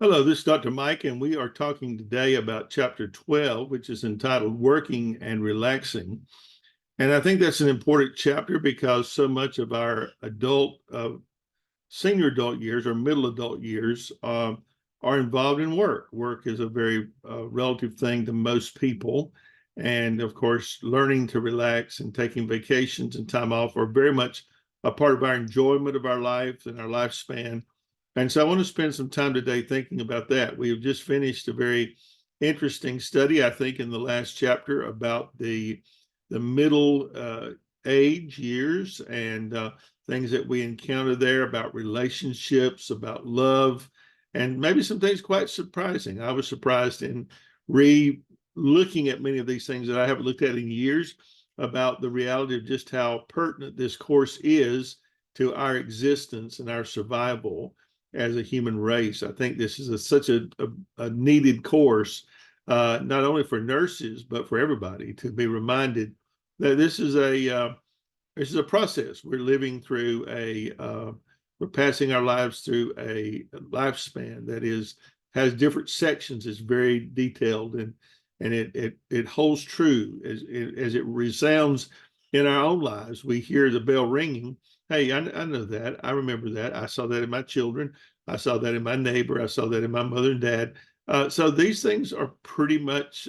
Hello, this is Dr. Mike, and we are talking today about chapter 12, which is entitled Working and Relaxing. And I think that's an important chapter because so much of our senior adult years or middle adult years are involved in work. Work is a very relative thing to most people. And of course, learning to relax and taking vacations and time off are very much a part of our enjoyment of our life and our lifespan. And so I want to spend some time today thinking about that. We have just finished a very interesting study, I think, in the last chapter about the middle age years and things that we encounter there about relationships, about love, and maybe some things quite surprising. I was surprised in looking at many of these things that I haven't looked at in years about the reality of just how pertinent this course is to our existence and our survival as a human race. I think this is such a needed course, not only for nurses, but for everybody to be reminded that this is a process. We're living through we're passing our lives through a lifespan that has different sections. It's very detailed and it holds true as it resounds in our own lives. We hear the bell ringing. Hey, I know that. I remember that. I saw that in my children. I saw that in my neighbor. I saw that in my mother and dad. So these things are pretty much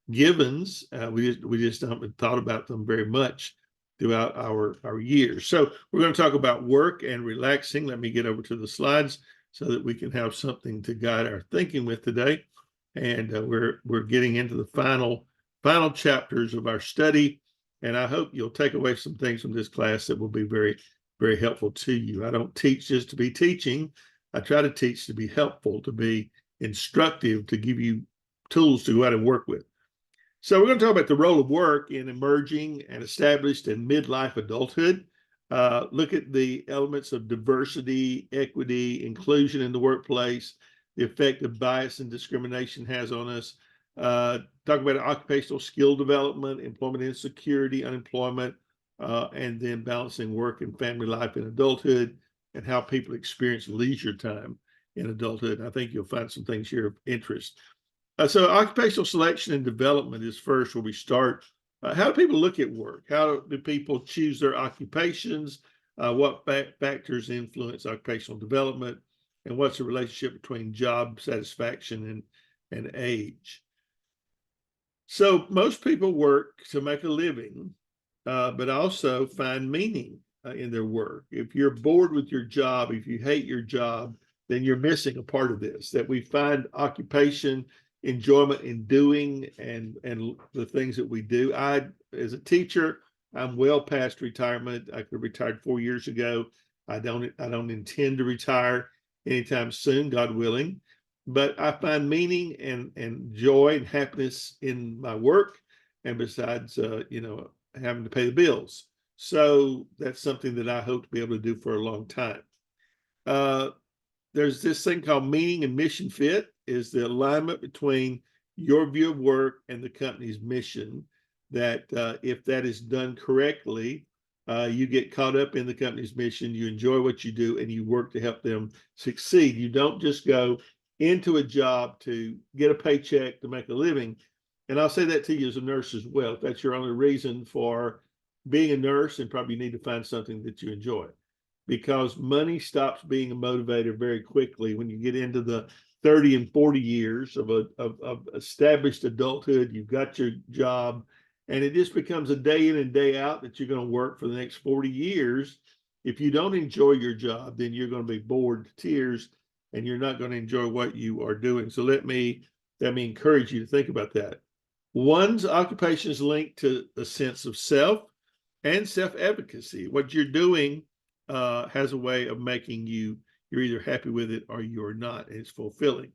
givens. We just haven't thought about them very much throughout our years. So we're going to talk about work and relaxing. Let me get over to the slides so that we can have something to guide our thinking with today. And we're getting into the final chapters of our study. And I hope you'll take away some things from this class that will be very, very helpful to you. I don't teach just to be teaching. I try to teach to be helpful, to be instructive, to give you tools to go out and work with. So we're going to talk about the role of work in emerging and established and midlife adulthood. Look at the elements of diversity, equity, inclusion in the workplace, the effect of bias and discrimination has on us. Talk about occupational skill development, employment insecurity, unemployment, and then balancing work and family life in adulthood, and how people experience leisure time in adulthood. I think you'll find some things here of interest. So occupational selection and development is first where we start. How do people look at work? How do people choose their occupations? What factors influence occupational development? And what's the relationship between job satisfaction and age? So most people work to make a living, but also find meaning in their work. If you're bored with your job, if you hate your job, then you're missing a part of this, that we find occupation, enjoyment in doing and the things that we do. As a teacher, I'm well past retirement. I could have retired 4 years ago. I don't intend to retire anytime soon, God willing. But I find meaning and joy and happiness in my work, and besides, having to pay the bills. So that's something that I hope to be able to do for a long time. There's this thing called meaning and mission fit, is the alignment between your view of work and the company's mission. That if that is done correctly, you get caught up in the company's mission, you enjoy what you do, and you work to help them succeed. You don't just go into a job to get a paycheck to make a living. And I'll say that to you as a nurse as well. If that's your only reason for being a nurse, then probably you need to find something that you enjoy, because money stops being a motivator very quickly when you get into the 30 and 40 years of established adulthood. You've got your job, and it just becomes a day in and day out that you're going to work for the next 40 years. If you don't enjoy your job, then you're going to be bored to tears, and you're not going to enjoy what you are doing. So let me encourage you to think about that. One's occupation is linked to a sense of self and self-efficacy. What you're doing has a way of making you're either happy with it or you're not, and it's fulfilling.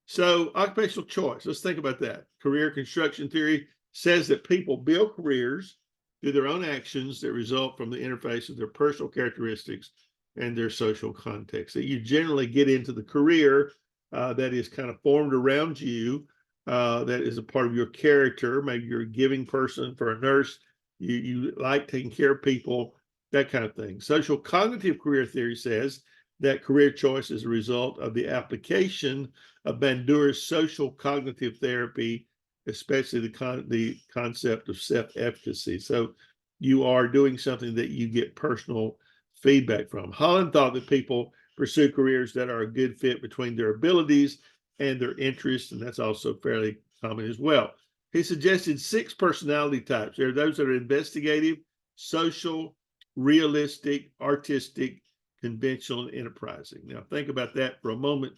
So occupational choice, let's think about that. Career construction theory says that people build careers through their own actions that result from the interface of their personal characteristics and their social context. That you generally get into the career that is kind of formed around you, that is a part of your character. Maybe you're a giving person. For a nurse, you like taking care of people, that kind of thing. Social cognitive career theory says that career choice is a result of the application of Bandura's social cognitive therapy, especially the concept of self-efficacy. So you are doing something that you get personal feedback from. Holland thought that people pursue careers that are a good fit between their abilities and their interests, and that's also fairly common as well. He suggested 6 personality types. There are those that are investigative, social, realistic, artistic, conventional, and enterprising. Now, think about that for a moment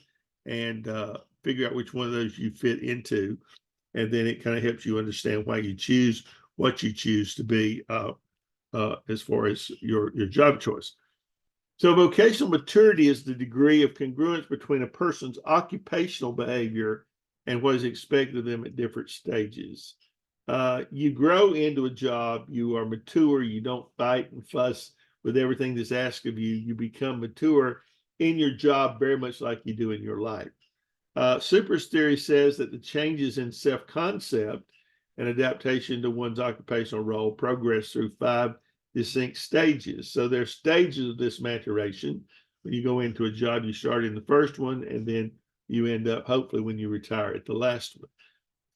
and figure out which one of those you fit into. And then it kind of helps you understand why you choose what you choose to be as far as your job choice. So vocational maturity is the degree of congruence between a person's occupational behavior and what is expected of them at different stages. You grow into a job, you are mature, you don't fight and fuss with everything that's asked of you. You become mature in your job very much like you do in your life. Super's theory says that the changes in self-concept and adaptation to one's occupational role progress through 5 distinct stages. So there's stages of this maturation. When you go into a job, you start in the first one, and then you end up, hopefully, when you retire, at the last one.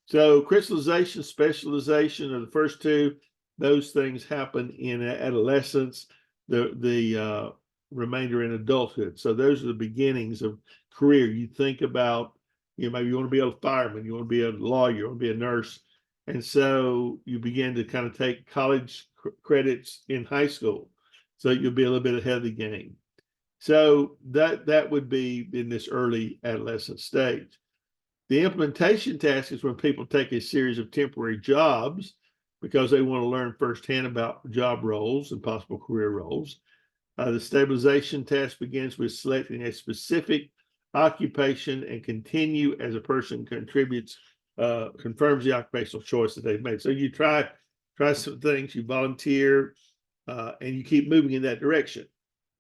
So crystallization, specialization are the first 2. Those things happen in adolescence, the remainder in adulthood. So those are the beginnings of career. You think about, maybe you want to be a fireman, you want to be a lawyer, you want to be a nurse. And so you begin to kind of take college credits in high school. So you'll be a little bit ahead of the game. So that would be in this early adolescent stage. The implementation task is when people take a series of temporary jobs because they want to learn firsthand about job roles and possible career roles. The stabilization task begins with selecting a specific occupation and continue as a person contributes, confirms the occupational choice that they've made. So you try some things, you volunteer, and you keep moving in that direction.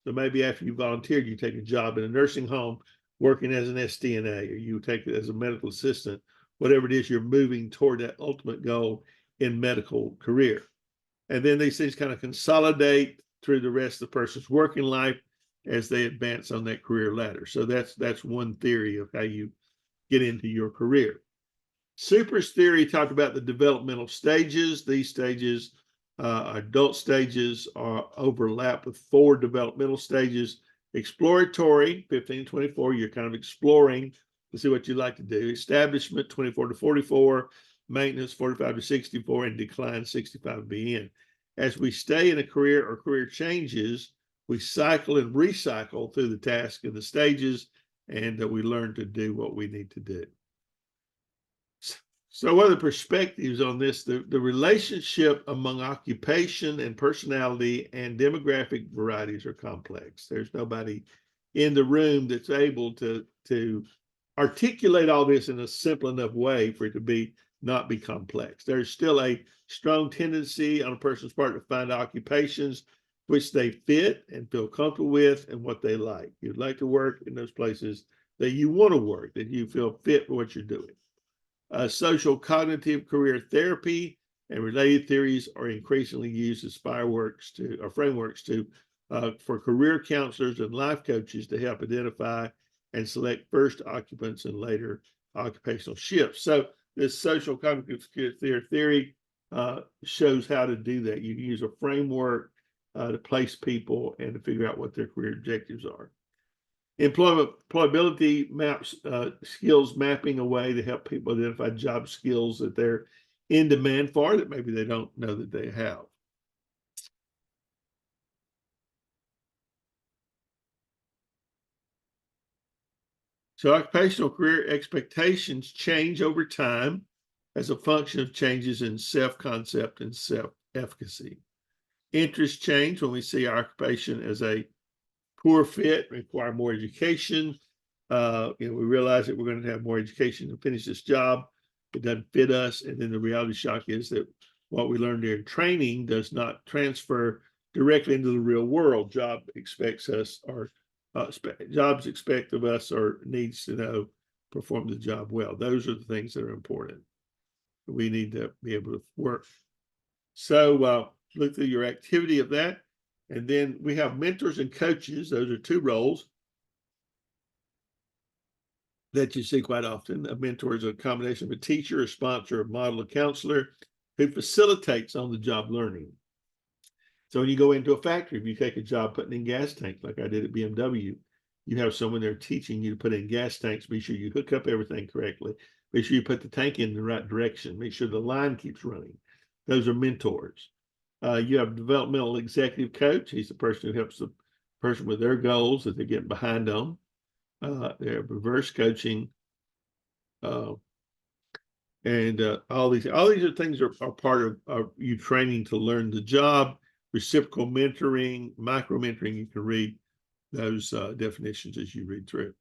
So maybe after you volunteered, you take a job in a nursing home working as an SDNA, or you take it as a medical assistant, whatever it is, you're moving toward that ultimate goal in medical career. And then these things kind of consolidate through the rest of the person's working life as they advance on that career ladder. So that's one theory of how you get into your career. Super's theory talked about the developmental stages. These stages, adult stages, overlap with 4 developmental stages. Exploratory, 15 to 24, you're kind of exploring to see what you like to do. Establishment, 24 to 44. Maintenance, 45 to 64, and decline, 65 to be in. As we stay in a career or career changes, we cycle and recycle through the task and the stages, and we learn to do what we need to do. So what are the perspectives on this? The relationship among occupation and personality and demographic varieties are complex. There's nobody in the room that's able to articulate all this in a simple enough way for it to not be complex. There's still a strong tendency on a person's part to find occupations which they fit and feel comfortable with and what they like. You'd like to work in those places that you want to work, that you feel fit for what you're doing. Social cognitive career therapy and related theories are increasingly used as frameworks for career counselors and life coaches to help identify and select first occupants and later occupational shifts. So this social cognitive theory shows how to do that. You can use a framework to place people and to figure out what their career objectives are. Employability maps, skills mapping a way to help people identify job skills that they're in demand for that maybe they don't know that they have. So occupational career expectations change over time as a function of changes in self-concept and self-efficacy. Interests change when we see our occupation as a poor fit, require more education. We realize that we're going to have more education to finish this job. It doesn't fit us. And then the reality shock is that what we learned during training does not transfer directly into the real world. Jobs expect of us or needs to perform the job well. Those are the things that are important. We need to be able to work. So look through your activity of that. And then we have mentors and coaches. Those are 2 roles. that you see quite often. A mentor is a combination of a teacher, a sponsor, a model, a counselor who facilitates on-the-job learning. So when you go into a factory, if you take a job putting in gas tanks, like I did at BMW, you have someone there teaching you to put in gas tanks. Be sure you hook up everything correctly. Make sure you put the tank in the right direction. Make sure the line keeps running. Those are mentors. You have a developmental executive coach. He's the person who helps the person with their goals that they're getting behind on. They have reverse coaching. And all these are things are part of you training to learn the job. Reciprocal mentoring, micro mentoring, you can read those definitions as you read through.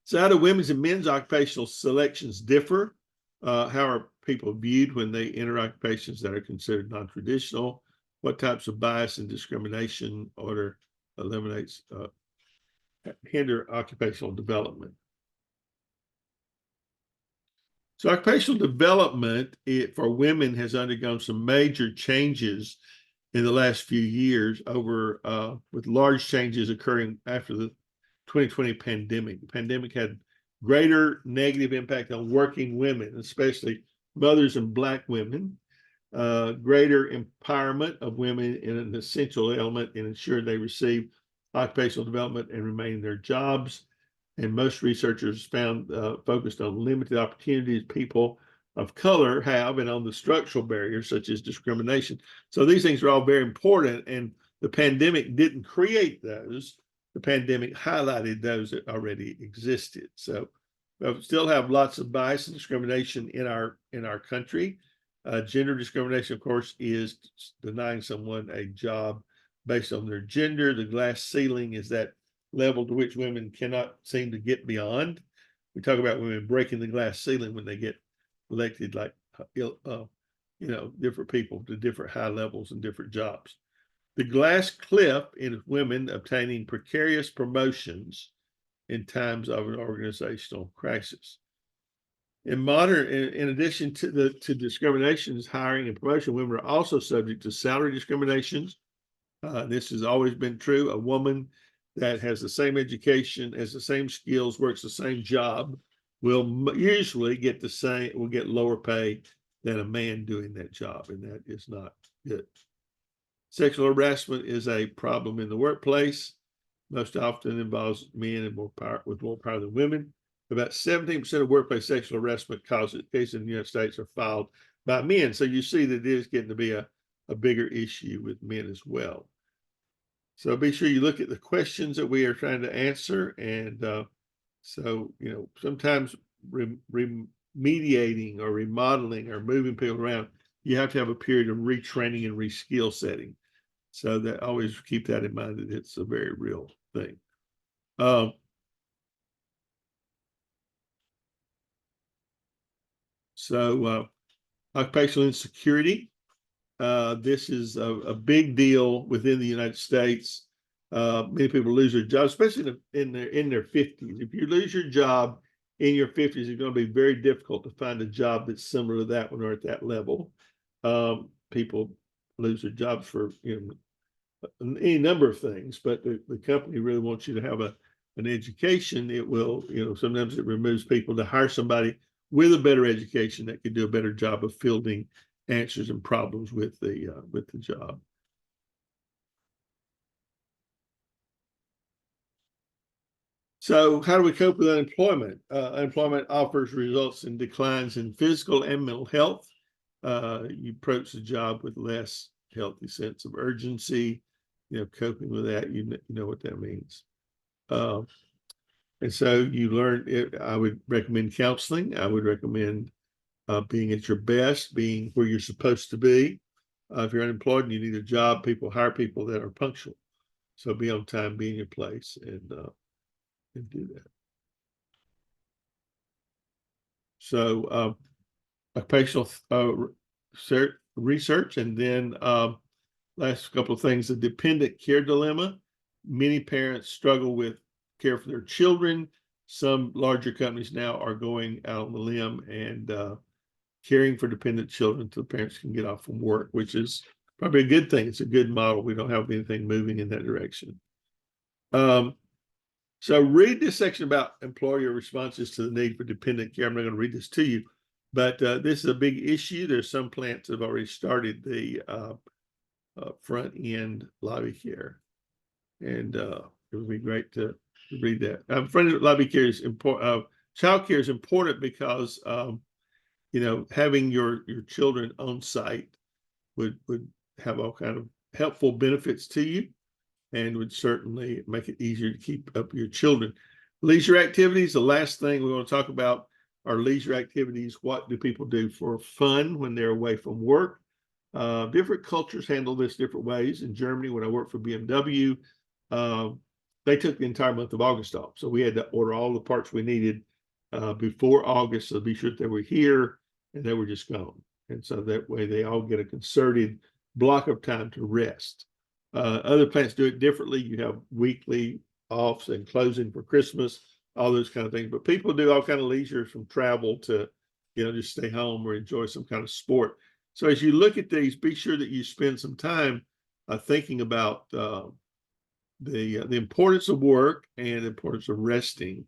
So how do women's and men's occupational selections differ? How are people viewed when they enter occupations that are considered non-traditional? What types of bias and discrimination order eliminates hinder occupational development? So occupational development for women has undergone some major changes in the last few years with large changes occurring after the 2020 pandemic. The pandemic had greater negative impact on working women, especially mothers and Black women, greater empowerment of women in an essential element in ensuring they receive occupational development and remain in their jobs. And most researchers found focused on limited opportunities people of color have and on the structural barriers such as discrimination. So these things are all very important, and the pandemic didn't create those. The pandemic highlighted those that already existed. So we still have lots of bias and discrimination in our country. Gender discrimination, of course, is denying someone a job based on their gender. The glass ceiling is that level to which women cannot seem to get beyond. We talk about women breaking the glass ceiling when they get elected, like different people to different high levels and different jobs. The glass cliff in women obtaining precarious promotions in times of an organizational crisis. In addition to discriminations, hiring and promotion, women are also subject to salary discriminations. This has always been true. A woman that has the same education, has the same skills, works the same job, will usually get lower pay than a man doing that job, and that is not good. Sexual harassment is a problem in the workplace. Most often involves men with more power than women. About 17% of workplace sexual harassment cases in the United States are filed by men. So you see that it is getting to be a bigger issue with men as well. So be sure you look at the questions that we are trying to answer. And sometimes remediating or remodeling or moving people around, you have to have a period of retraining and reskill setting. So that always keep that in mind, that it's a very real thing. Occupational insecurity. This is a big deal within the United States. Many people lose their job, especially in their 50s. If you lose your job in your 50s, it's going to be very difficult to find a job that's similar to that one or at that level. People lose their jobs for any number of things, but the company really wants you to have an education. It will, sometimes it removes people to hire somebody with a better education that could do a better job of fielding answers and problems with the job. So how do we cope with unemployment? Unemployment offers results in declines in physical and mental health. You approach the job with less healthy sense of urgency. Coping with that, you know what that means. And so you learn it. I would recommend counseling. I would recommend being at your best, being where you're supposed to be. If you're unemployed and you need a job, people hire people that are punctual. So be on time, be in your place, and do that. So occupational research, and then last couple of things, the dependent care dilemma. Many parents struggle with care for their children. Some larger companies now are going out on the limb and caring for dependent children until parents can get off from work, which is probably a good thing. It's a good model. We don't have anything moving in that direction. So read this section about employer responses to the need for dependent care. I'm not going to read this to you, but this is a big issue. There's some plants that have already started the front end lobby care, and it would be great to read that. Front end lobby care is important. Child care is important because having your children on site would have all kind of helpful benefits to you, and would certainly make it easier to keep up your children. Leisure activities, the last thing we want to talk about are leisure activities. What do people do for fun when they're away from work? Different cultures handle this different ways. In Germany, when I worked for BMW, they took the entire month of August off. So we had to order all the parts we needed before August, so be sure that they were here, and they were just gone. And so that way they all get a concerted block of time to rest. Other plants do it differently. You have weekly offs and closing for Christmas, all those kind of things. But people do all kind of leisure, from travel to, just stay home or enjoy some kind of sport. So as you look at these, be sure that you spend some time thinking about the importance of work and the importance of resting.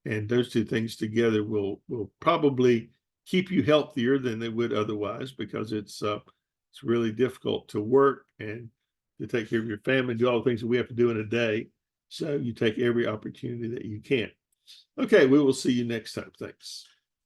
And those two things together will probably keep you healthier than they would otherwise, because it's really difficult to work and to take care of your family, do all the things that we have to do in a day. So you take every opportunity that you can. Okay, we will see you next time. Thanks.